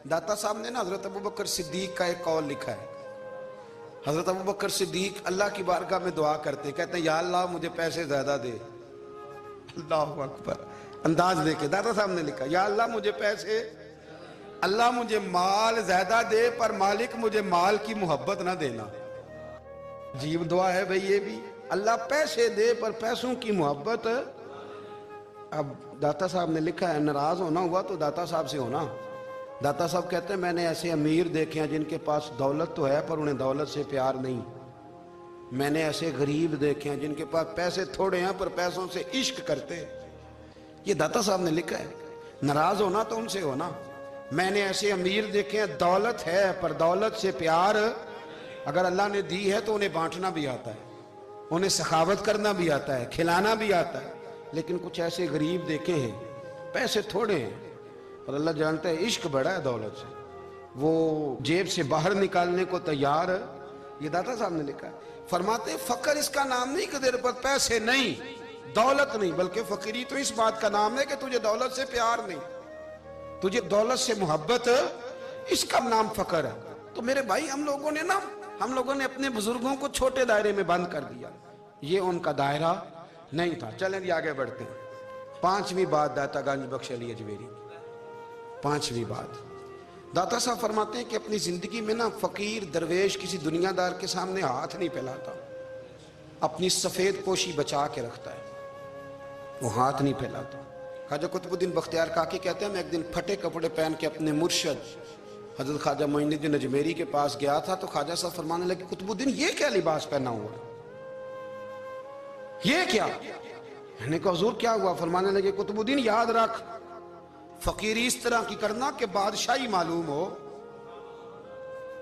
दाता साहब ने ना हजरत अबू बकर सिद्दीक का एक कौल लिखा है। हजरत अबू बकर सिद्दीक अल्लाह की बारगाह में दुआ करते, कहते हैं या अल्लाह मुझे पैसे ज्यादा दे। अल्लाह अकबर, अंदाज देके दाता साहब ने लिखा, या अल्लाह मुझे पैसे, अल्लाह मुझे माल ज्यादा दे, पर मालिक मुझे माल की मोहब्बत ना देना। अजीब दुआ है भाई ये भी, अल्लाह पैसे दे पर पैसों की मोहब्बत। अब दाता साहब ने लिखा है, नाराज होना हुआ तो दाता साहब से होना। दाता साहब कहते हैं मैंने ऐसे अमीर देखे हैं जिनके पास दौलत तो है पर उन्हें दौलत से प्यार नहीं। मैंने ऐसे गरीब देखे हैं जिनके पास पैसे थोड़े हैं पर पैसों से इश्क करते। ये दाता साहब ने लिखा है, नाराज होना तो उनसे होना। मैंने ऐसे अमीर देखे हैं दौलत है पर दौलत से प्यार, अगर अल्लाह ने दी है तो उन्हें बांटना भी आता है, उन्हें सखावत करना भी आता है, खिलाना भी आता है। लेकिन कुछ ऐसे गरीब देखे हैं पैसे थोड़े हैं और अल्लाह जानता है इश्क बड़ा है दौलत से, वो जेब से बाहर निकालने को तैयार है। ये दाता साहब ने लिखा है। फरमाते फकर इसका नाम नहीं कि तेरे पर पैसे नहीं, दौलत नहीं, बल्कि फकीरी तो इस बात का नाम है कि तुझे दौलत से प्यार नहीं, तुझे दौलत से मोहब्बत, इसका नाम फकर है। तो मेरे भाई हम लोगों ने अपने बुजुर्गों को छोटे दायरे में बंद कर दिया, ये उनका दायरा नहीं था। चलें जी आगे बढ़ते हैं। पांचवी बात दाता गंज बख्श अली अजमेरी, पांचवी बात दाता साहब फरमाते हैं कि अपनी जिंदगी में ना फकीर दरवेश किसी दुनियादार के सामने हाथ नहीं फैलाता, अपनी सफेद पोशी बचा के रखता है, वो हाथ नहीं फैलाता। ख्वाजा कुतुबुद्दीन बख्तियार काकी कहते हैं मैं एक दिन फटे कपड़े पहन के अपने मुर्शद हजरत ख्वाजा मोइनुद्दीन अजमेरी के पास गया था तो ख्वाजा साहब फरमाने लगे कुतुबुद्दीन ये क्या लिबास पहना हुआ है, ये क्या? मैंने कहा हुजूर क्या हुआ? फरमाने लगे कुतुबुद्दीन याद रख फकीरी इस तरह की करना कि बादशाही मालूम हो,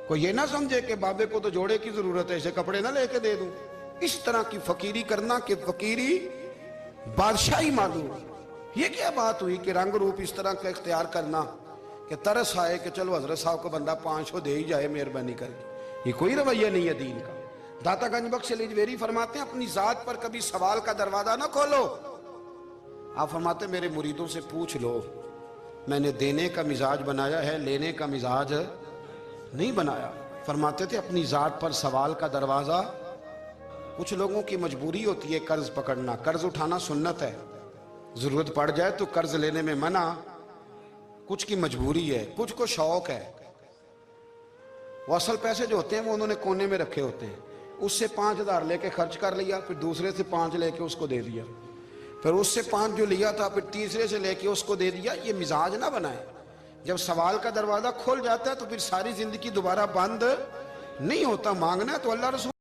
कोई ये ना समझे कि बाबे को तो जोड़े की जरूरत है इसे कपड़े ना लेके दे दूं। इस तरह की फकीरी करना कि फकीरी बादशाही मालूम हो। ये क्या बात हुई कि रंग रूप इस तरह का इख्तियार करना कि तरस आए कि चलो हजरत साहब को बंदा 500 दे ही जाए मेहरबानी करके, ये कोई रवैया नहीं है दीन का। दाता गंज बख्श अली अजमेरी फरमाते हैं अपनी जात पर कभी सवाल का दरवाजा ना खोलो। आप फरमाते मेरे मुरीदों से पूछ लो, मैंने देने का मिजाज बनाया है, लेने का मिजाज नहीं बनाया। फरमाते थे अपनी जात पर सवाल का दरवाजा, कुछ लोगों की मजबूरी होती है कर्ज पकड़ना, कर्ज उठाना सुन्नत है, जरूरत पड़ जाए तो कर्ज लेने में मना, कुछ की मजबूरी है, कुछ को शौक है। वो असल पैसे जो होते हैं वो उन्होंने कोने में रखे होते हैं, उससे 5000 लेके खर्च कर लिया, फिर दूसरे से 5 लेके उसको दे दिया, फिर उससे 5 जो लिया था फिर तीसरे से लेके उसको दे दिया। ये मिजाज ना बनाए। जब सवाल का दरवाजा खुल जाता है तो फिर सारी जिंदगी दोबारा बंद नहीं होता। मांगना है तो अल्लाह रसूल